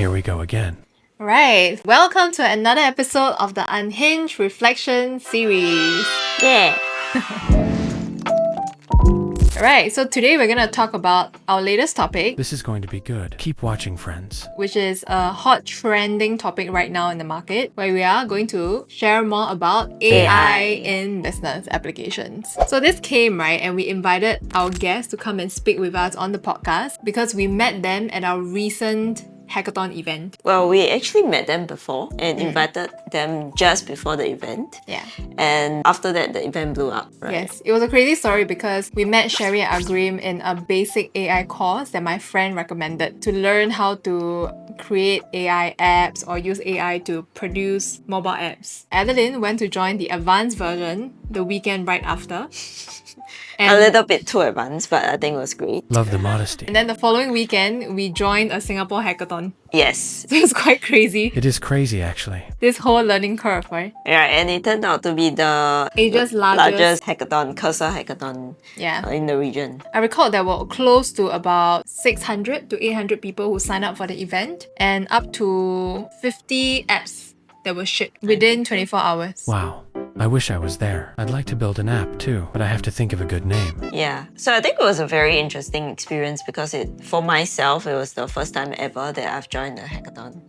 Here we go again. Right, welcome to another episode of the Unhinged Reflection Series. Yeah. Alright, so today we're going to talk about our latest topic, This is going to be good. Keep watching, friends. which is a hot trending topic right now in the market, where we are going to share more about AI in business applications. So this came, right, and we invited our guests to come and speak with us on the podcast because we met them at our recent hackathon event. Well, we actually met them before and invited them just before the event. Yeah. And after that, the event blew up, right? Yes, it was a crazy story because we met Sherry and Agrim in a basic AI course that my friend recommended to learn how to create AI apps or use AI to produce mobile apps. Adeline went to join the advanced version the weekend right after. A little bit too advanced, but I think it was great. Love the modesty. And then the following weekend, we joined a Singapore hackathon. Yes. So it was quite crazy, It is crazy, actually. this whole learning curve, right? Yeah, and it turned out to be the Asia's largest hackathon, cursor hackathon Yeah. in the region. I recall there were close to about 600 to 800 people who signed up for the event and up to 50 apps that were shipped within 24 hours. Wow. I wish I was there. I'd like to build an app too, but I have to think of a good name. Yeah. So I think it was a very interesting experience because for myself, it was the first time ever that I've joined a hackathon.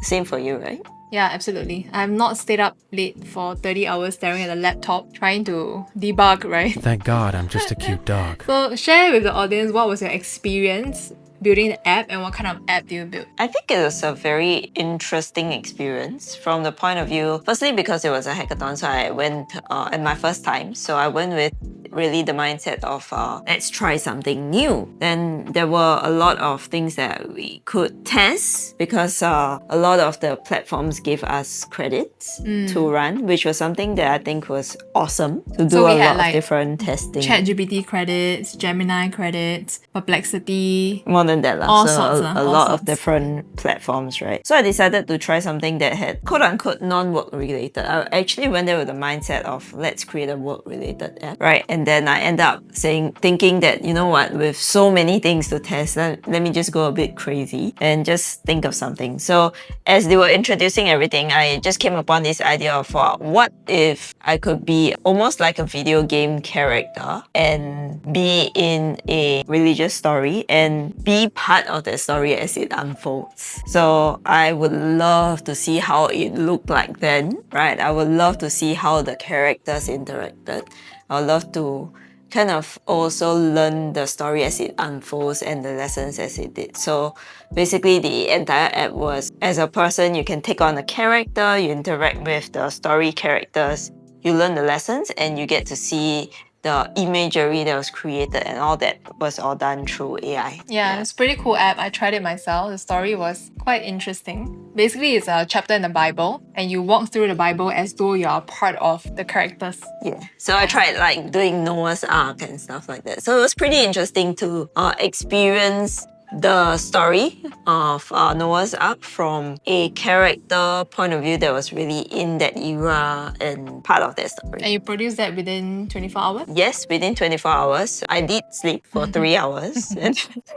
Same for you, right? Yeah, absolutely. I've not stayed up late for 30 hours staring at a laptop trying to debug, right? Thank God I'm just a cute dog. So share with the audience what was your experience building the app and what kind of app do you build? I think it was a very interesting experience from the point of view, firstly because it was a hackathon, so I went at my first time. So I went with really the mindset of let's try something new. Then there were a lot of things that we could test because a lot of the platforms gave us credits to run, which was something that I think was awesome to do So we a had, lot of different testing. ChatGPT credits, Gemini credits, Perplexity. More than that, All so sorts, a all lot sorts. of different platforms, right? So I decided to try something that had quote-unquote non-work related. I actually went there with the mindset of let's create a work-related app, right? And then I end up thinking that, you know what, with so many things to test, let me just go a bit crazy and just think of something. So as they were introducing everything, I just came upon this idea of what if I could be almost like a video game character and be in a religious story and be part of the story as it unfolds. So I would love to see how it looked like then, right? I would love to see how the characters interacted. I would love to kind of also learn the story as it unfolds and the lessons as it did. So basically the entire app was, as a person, you can take on a character, you interact with the story characters, you learn the lessons, and you get to see the imagery that was created, and all that was all done through AI. Yeah, it's a pretty cool app. I tried it myself. The story was quite interesting. Basically, it's a chapter in the Bible, and you walk through the Bible as though you're part of the characters. Yeah. So I tried like doing Noah's Ark and stuff like that. So it was pretty interesting to experience the story of Noah's Ark from a character point of view that was really in that era and part of that story. And you produce that within 24 hours? Yes, within 24 hours. I did sleep for 3 hours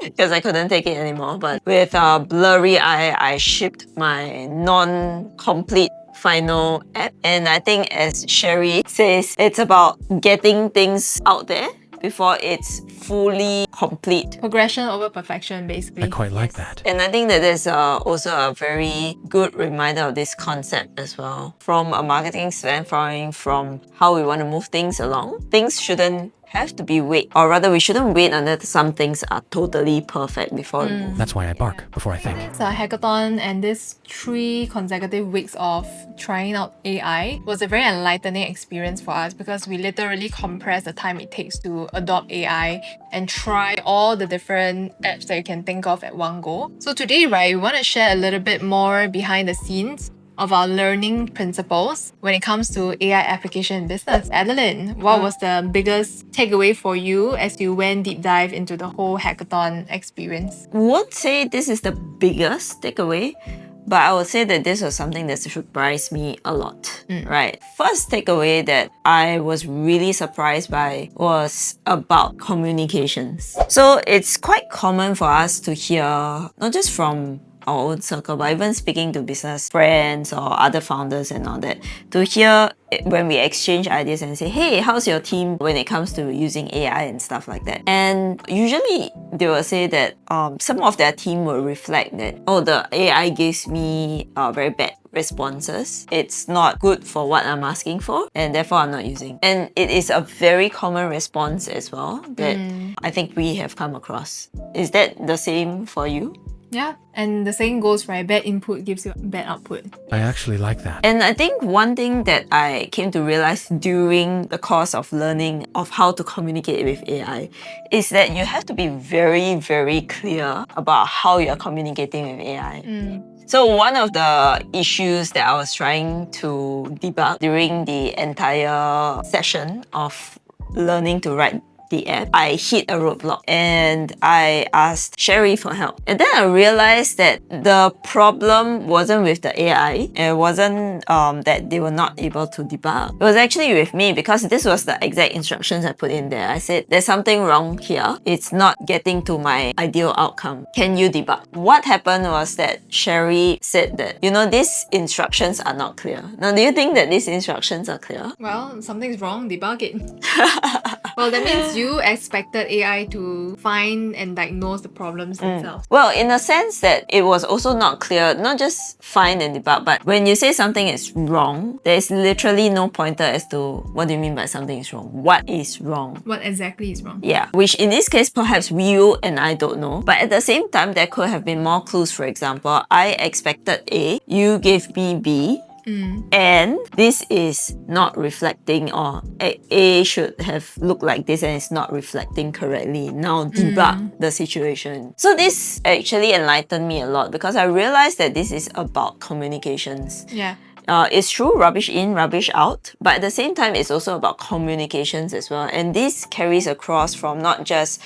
because I couldn't take it anymore. But with a blurry eye, I shipped my non-complete final app. And I think, as Sherry says, it's about getting things out there before it's fully complete. Progression over perfection, basically. I quite like that. And I think that is also a very good reminder of this concept as well. From a marketing standpoint, from how we want to move things along, things shouldn't have to be wait, or rather we shouldn't wait until some things are totally perfect before we move. That's why I bark before I think. It's a hackathon, and this 3 consecutive weeks of trying out AI was a very enlightening experience for us because we literally compressed the time it takes to adopt AI and try all the different apps that you can think of at one go. So today, right, we want to share a little bit more behind the scenes of our learning principles when it comes to AI application in business. Adeline, what was the biggest takeaway for you as you went deep dive into the whole hackathon experience? I won't say this is the biggest takeaway, but I would say that this was something that surprised me a lot, right? First takeaway that I was really surprised by was about communications. So it's quite common for us to hear, not just from our own circle, but even speaking to business friends or other founders and all that, to hear when we exchange ideas and say, hey, how's your team when it comes to using AI and stuff like that? And usually they will say that some of their team will reflect that, oh, the AI gives me very bad responses. It's not good for what I'm asking for, and therefore I'm not using. And it is a very common response as well that I think we have come across. Is that the same for you? Yeah, and the saying goes, right, bad input gives you bad output. I actually like that. And I think one thing that I came to realize during the course of learning of how to communicate with AI is that you have to be very, very clear about how you're communicating with AI. So one of the issues that I was trying to debug during the entire session of learning to write the app, I hit a roadblock and I asked Sherry for help. And then I realized that the problem wasn't with the AI. It wasn't that they were not able to debug. It was actually with me, because this was the exact instructions I put in there. I said, there's something wrong here. It's not getting to my ideal outcome. Can you debug? What happened was that Sherry said that, these instructions are not clear. Now, do you think that these instructions are clear? Well, something's wrong, debug it. Well, that means you expected AI to find and diagnose the problems themselves. Well, in a sense that it was also not clear, not just find and debug, but when you say something is wrong, there is literally no pointer as to what do you mean by something is wrong. What is wrong? What exactly is wrong? Yeah, which in this case, perhaps you and I don't know. But at the same time, there could have been more clues. For example, I expected A, you gave me B, and this is not reflecting, or A should have looked like this and it's not reflecting correctly. Now debug the situation. So this actually enlightened me a lot, because I realized that this is about communications. Yeah. It's true, rubbish in, rubbish out, but at the same time, it's also about communications as well. And this carries across from not just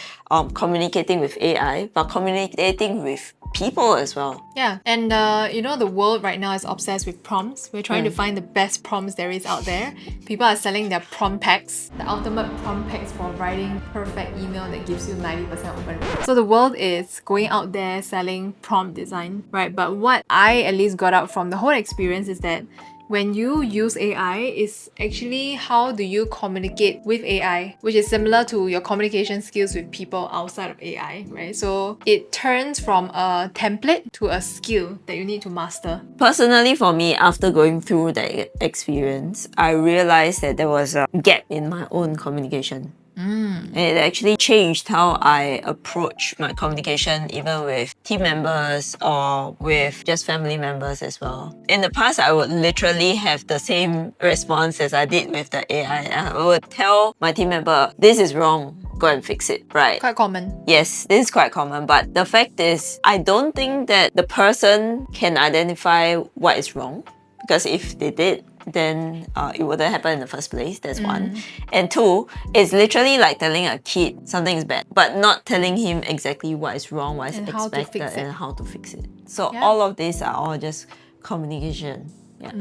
communicating with AI, but communicating with people as well. Yeah, and the world right now is obsessed with prompts. We're trying to find the best prompts there is out there. People are selling their prompt packs, the ultimate prompt packs for writing perfect email that gives you 90% open rate. So the world is going out there selling prompt design, right? But what I at least got out from the whole experience is that when you use AI, it's actually how do you communicate with AI, which is similar to your communication skills with people outside of AI, right? So it turns from a template to a skill that you need to master. Personally, for me, after going through that experience, I realized that there was a gap in my own communication. And it actually changed how I approach my communication, even with team members or with just family members as well. In the past, I would literally have the same response as I did with the AI. I would tell my team member, this is wrong, go and fix it, right? Quite common. Yes, this is quite common, but the fact is, I don't think that the person can identify what is wrong, because if they did, then it wouldn't happen in the first place. That's one. And two, it's literally like telling a kid something is bad, but not telling him exactly what is wrong, what is And how to expected, fix it. and how to fix it. So Yeah. all of these are all just communication. Yeah.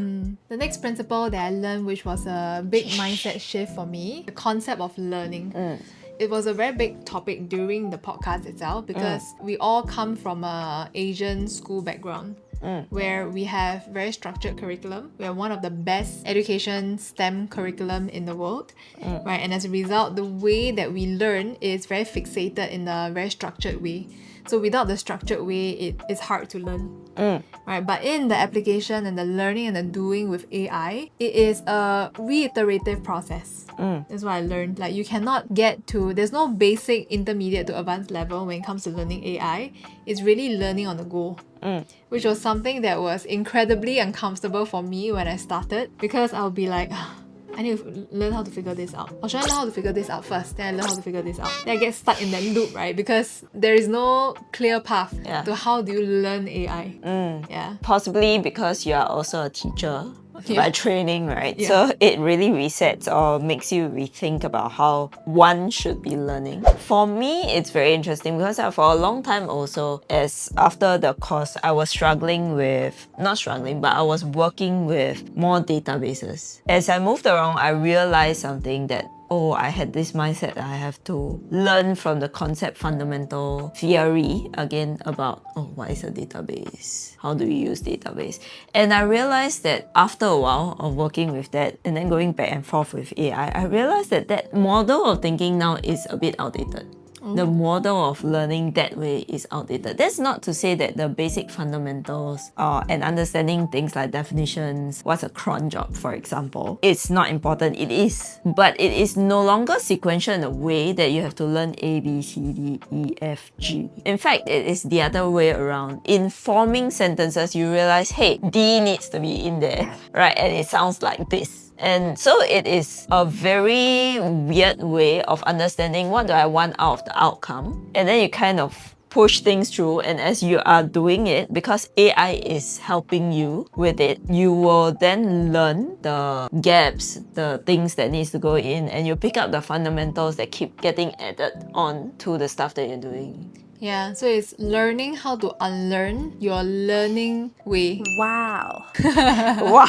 The next principle that I learned, which was a big mindset shift for me, the concept of learning. It was a very big topic during the podcast itself, because we all come from an Asian school background. Where we have very structured curriculum. We are one of the best education STEM curriculum in the world, right? And as a result, the way that we learn is very fixated in a very structured way. So without the structured way, it is hard to learn. Right? But in the application and the learning and the doing with AI, it is a reiterative process. That's what I learned. Like, you cannot get to, there's no basic, intermediate to advanced level when it comes to learning AI. It's really learning on the go. Which was something that was incredibly uncomfortable for me when I started, because I'll be like, I need to learn how to figure this out. Or should I learn how to figure this out first? Then I learn how to figure this out. Then I get stuck in that loop, right? Because there is no clear path to how do you learn AI. Yeah. Possibly because you are also a teacher by Yeah. training, right? Yeah. So it really resets or makes you rethink about how one should be learning. For me, it's very interesting because for a long time also, as after the course, I was struggling with, not struggling, but I was working with more databases. As I moved around, I realized something that oh, I had this mindset that I have to learn from the concept fundamental theory again about, oh, what is a database? How do we use database? And I realized that after a while of working with that and then going back and forth with AI, I realized that that model of thinking now is a bit outdated. The model of learning that way is outdated. That's not to say that the basic fundamentals and understanding things like definitions, what's a cron job, for example, it's not important. It is. But it is no longer sequential in a way that you have to learn A, B, C, D, E, F, G. In fact, it is the other way around. In forming sentences, you realize, hey, D needs to be in there, right? And it sounds like this. And so it is a very weird way of understanding what do I want out of the outcome. And then you kind of push things through, and as you are doing it, because AI is helping you with it, you will then learn the gaps, the things that needs to go in, and you pick up the fundamentals that keep getting added on to the stuff that you're doing. Yeah, so it's learning how to unlearn your learning way. Wow. Wow.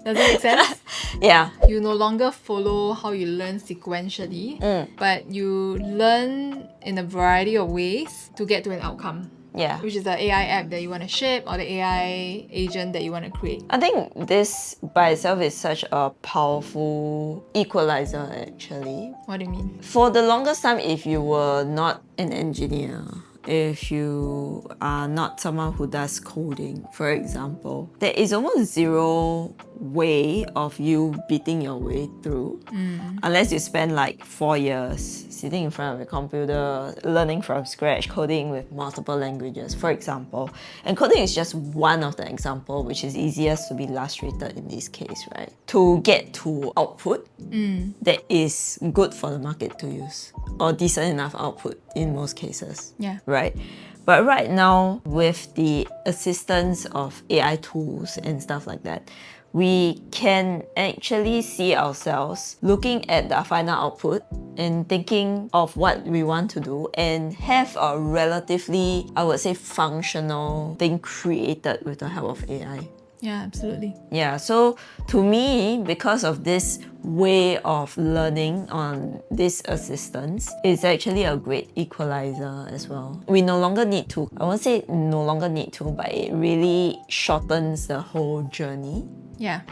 Does it make sense? Yeah. You no longer follow how you learn sequentially, but you learn in a variety of ways to get to an outcome. Yeah. Which is the AI app that you want to ship or the AI agent that you want to create. I think this by itself is such a powerful equalizer actually. What do you mean? For the longest time, if you were not an engineer, if you are not someone who does coding, for example, there is almost zero way of you beating your way through unless you spend like 4 years sitting in front of a computer, learning from scratch, coding with multiple languages, for example. And coding is just one of the examples, which is easiest to be illustrated in this case, right? To get to output that is good for the market to use, or decent enough output in most cases. Yeah. Right? But right now, with the assistance of AI tools and stuff like that, we can actually see ourselves looking at the final output and thinking of what we want to do and have a relatively, I would say, functional thing created with the help of AI. Yeah, absolutely. Yeah, so to me, because of this way of learning on this assistance, it's actually a great equalizer as well. We no longer need to, I won't say no longer need to, but it really shortens the whole journey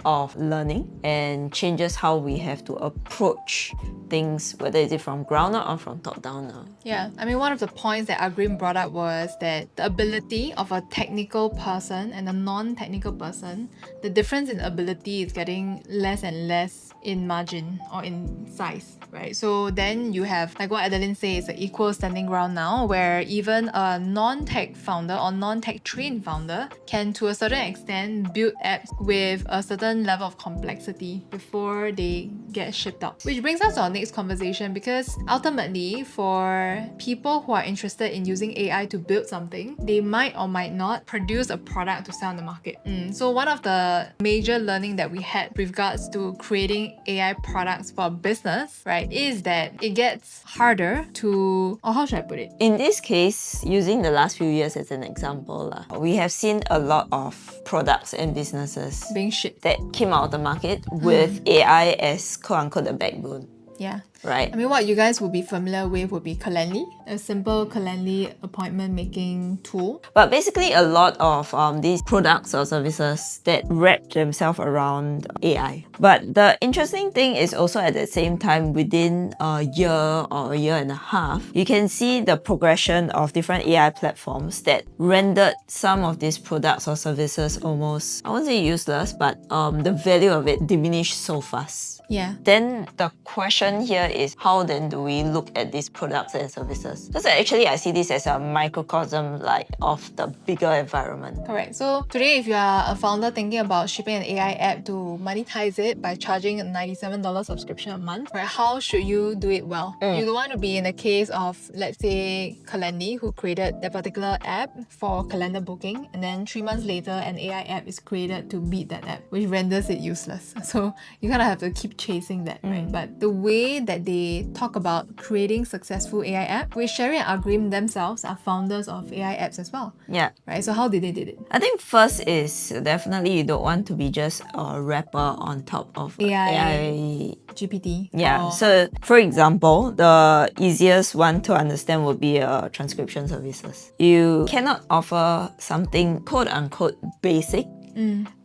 of learning and changes how we have to approach things, whether it's from ground up or from top down now. Yeah, I mean, one of the points that Agrim brought up was that the ability of a technical person and a non-technical person, the difference in ability is getting less and less in margin or in size, right? So then you have, like what Adeline says, an equal standing ground now, where even a non-tech founder or non-tech trained founder can, to a certain extent, build apps with a certain level of complexity before they get shipped out. Which brings us to our next conversation, because ultimately, for people who are interested in using AI to build something, they might or might not produce a product to sell on the market. So one of the major learning that we had with regards to creating AI products for business, right, is that it gets harder to, or how should I put it? In this case, using the last few years as an example, we have seen a lot of products and businesses Being shipped. that came out of the market with AI as quote-unquote the backbone. Yeah. Right. I mean, what you guys would be familiar with would be Calendly, a simple Calendly appointment making tool. But basically, a lot of these products or services that wrap themselves around AI. But the interesting thing is also at the same time, within a year or a year and a half, you can see the progression of different AI platforms that rendered some of these products or services almost, I won't say useless, but the value of it diminished so fast. Yeah. Then the question here is, how then do we look at these products and services? Because actually I see this as a microcosm of the bigger environment. Correct. So today, if you are a founder thinking about shipping an AI app to monetize it by charging a $97 subscription a month, right, how should you do it well? You don't want to be in the case of, let's say, Calendly, who created that particular app for calendar booking, and then 3 months later, an AI app is created to beat that app, which renders it useless. So you kind of have to keep chasing that, right? But the way that that they talk about creating successful AI app, which Sherry and Agrim themselves are founders of AI apps as well. Yeah. Right? So how did they did it? I think first is definitely you don't want to be just a wrapper on top of AI. GPT. Yeah. So for example, the easiest one to understand would be transcription services. You cannot offer something quote unquote basic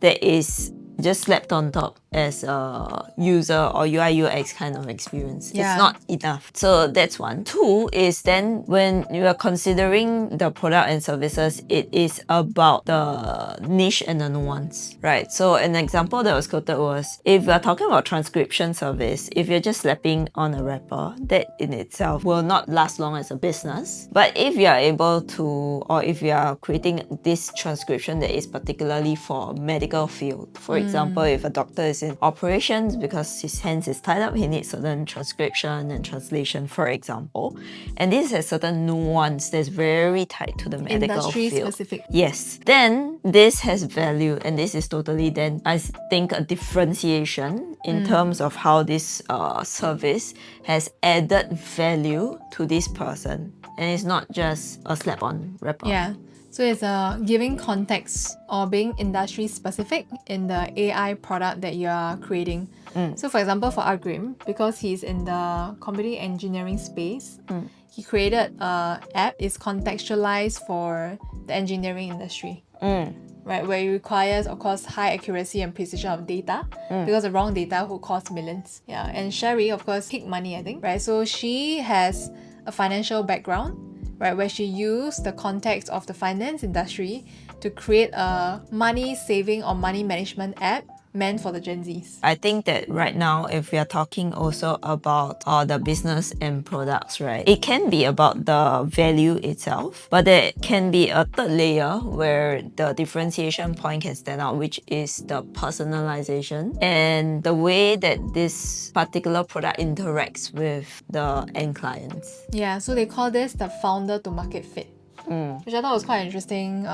that is just slapped on top as a user or UI UX kind of experience. Yeah. It's not enough. So that's one. Two is then when you are considering the product and services, it is about the niche and the nuance, right? So an example that was quoted was, if you're talking about transcription service, if you're just slapping on a wrapper, that in itself will not last long as a business. But if you are able to, or if you are creating this transcription that is particularly for medical field, for example, if a doctor is in operations because his hands is tied up, he needs certain transcription and translation, for example. And this has certain nuance that's very tied to the medical industry field. specific. Yes. Then this has value, and this is totally then, I think, a differentiation in terms of how this service has added value to this person. And it's not just a slap-on wrapper. Yeah. So it's giving context or being industry specific in the AI product that you are creating. So for example, for Agrim, because he's in the computer engineering space, he created an app is contextualized for the engineering industry. Right, where it requires, of course, high accuracy and precision of data, because the wrong data will cost millions. Yeah, and Sherry, of course, Pick Money, I think, right? So she has a financial background, right, where she used the context of the finance industry to create a money saving or money management app meant for the Gen Zs. I think that right now, if we are talking also about the business and products, right, it can be about the value itself, but there can be a third layer where the differentiation point can stand out, which is the personalization and the way that this particular product interacts with the end clients. Yeah, so they call this the founder to market fit, which I thought was quite an interesting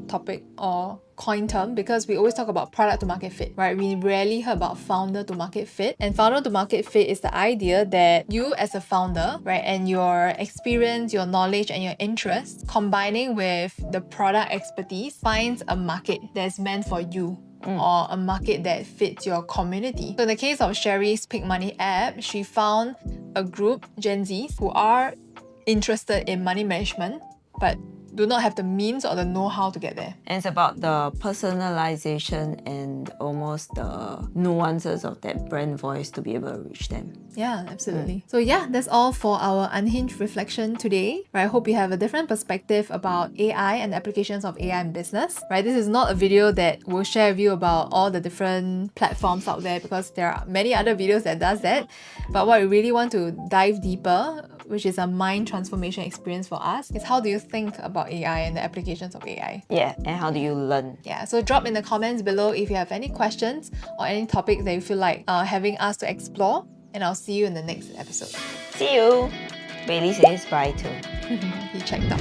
topic or coin term, because we always talk about product to market fit, right? We rarely hear about founder to market fit. And founder to market fit is the idea that you as a founder, right, and your experience, your knowledge, and your interests combining with the product expertise finds a market that's meant for you. Or a market that fits your community. So in the case of Sherry's Pick Money app, she found a group, Gen Zs, who are interested in money management, but do not have the means or the know-how to get there. And it's about the personalization and almost the nuances of that brand voice to be able to reach them. Yeah, absolutely. So yeah, that's all for our Unhinged Reflection today. Right, I hope you have a different perspective about AI and the applications of AI in business. Right, this is not a video that will share with you about all the different platforms out there, because there are many other videos that does that. But what we really want to dive deeper, which is a mind transformation experience for us, is how do you think about AI and the applications of AI? Yeah, and how do you learn? Yeah, so drop in the comments below if you have any questions or any topics that you feel like having us to explore, and I'll see you in the next episode. See you! Bailey says bye too. He checked out.